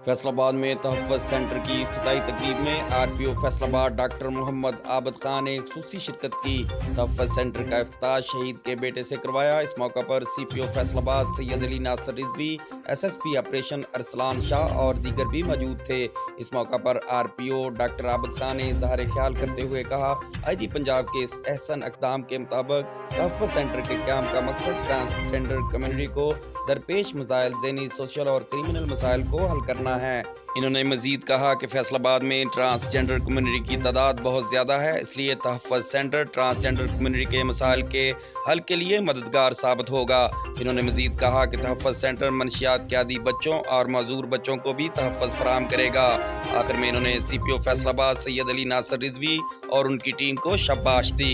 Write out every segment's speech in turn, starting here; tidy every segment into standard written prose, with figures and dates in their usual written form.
फैसला आबाद में तहफ़्फ़ुज़ सेंटर की इफ्तिताई तकरीब में आरपीओ फैसला आबाद डॉक्टर मोहम्मद आबद खान ने ख़ुसूसी शिरकत की। तहफ़्फ़ुज़ सेंटर का इफ्तिताह शहीद के बेटे से करवाया। इस मौका पर सीपीओ फैसला आबाद सैयद अली नासिर रिजवी, एसएसपी ऑपरेशन अरसलान शाह और दीगर भी मौजूद थे। इस मौका पर आरपीओ डॉक्टर आबद खान ने इज़हार ख्याल करते हुए कहा, आईजी पंजाब के इस अहसन इक़दाम के मुताबिक तहफ़्फ़ुज़ सेंटर के क़याम का मकसद ट्रांसजेंडर कम्युनिटी को दरपेश मसाइल, ज़हनी, सोशल और क्रिमिनल मसाइल को हल करना है। इन्होंने मज़ीद कहा कि फैसलाबाद में ट्रांसजेंडर कम्युनिटी की तादाद बहुत ज़्यादा है, इसलिए तहफ़्फ़ुज़ सेंटर ट्रांसजेंडर कम्युनिटी के मसाइल के हल के लिए मददगार साबित होगा। इन्होंने मज़ीद कहा कि तहफ़्फ़ुज़ सेंटर मनशियात के आदी बच्चों और माजूर बच्चों को भी तहफ़्फ़ुज़ फराहम करेगा। आखिर में इन्होंने सीपीओ फैसलाबाद सैयद अली नासिर रिजवी और उनकी टीम को शाबाश दी।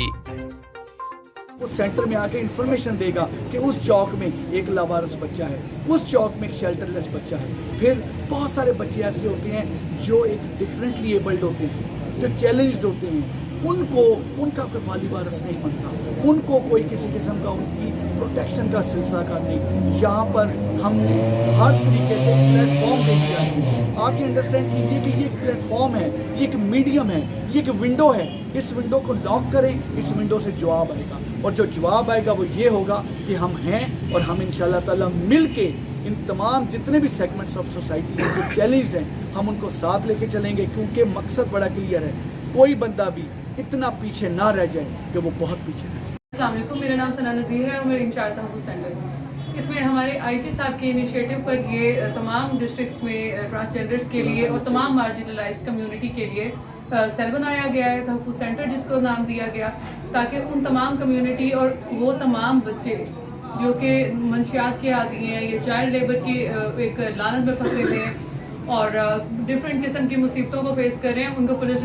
उस सेंटर में आके इन्फॉर्मेशन देगा कि उस चौक में एक लावारिस बच्चा है, उस चौक में एक शेल्टरलेस बच्चा है। फिर बहुत सारे बच्चे ऐसे होते हैं जो एक डिफरेंटली एबल्ड होते हैं, जो चैलेंज्ड होते हैं, उनका कोई वाली वारिस नहीं बनता, उनको कोई किसी किस्म का उनकी प्रोटेक्शन का सिलसिला का नहीं। यहाँ पर हमने हर तरीके से प्लेटफॉर्म दे दिया है। आप ये अंडरस्टैंड कीजिए कि ये एक प्लेटफॉर्म है, ये एक मीडियम है, ये एक विंडो है। इस विंडो को लॉक करें, इस विंडो से जवाब आएगा, और जो जवाब आएगा वो ये होगा कि हम हैं और हम इंशाअल्लाह ताला मिल के इन तमाम जितने भी सेगमेंट्स ऑफ सोसाइटी हैं जो चैलेंज्ड हैं, हम उनको साथ लेके चलेंगे, क्योंकि मकसद बड़ा क्लियर है। कोई बंदा भी इतना पीछे ना रह जाए कि वो बहुत पीछे रह जाए। अस्सलाम वालेकुम, मेरा नाम सना नज़ीर है और मैं इंचार्ज तहफ़्फ़ुज़ सेंटर। इसमें हमारे आईजी साहब के इनिशिएटिव पर ये तमाम डिस्ट्रिक्ट्स में ट्रांसजेंडर्स के लिए और तमाम मार्जिनलाइज्ड कम्युनिटी के लिए सेल बनाया गया है, तहफ़्फ़ुज़ सेंटर जिसको नाम दिया गया, ताकि उन तमाम कम्युनिटी और वो तमाम बच्चे जो कि मंशियात के आदी हैं, ये चाइल्ड लेबर की एक लानत में फंसे हुए हैं और डिफरेंट किस्म की मुसीबतों को फेस कर रहे हैं, उनको पुलिस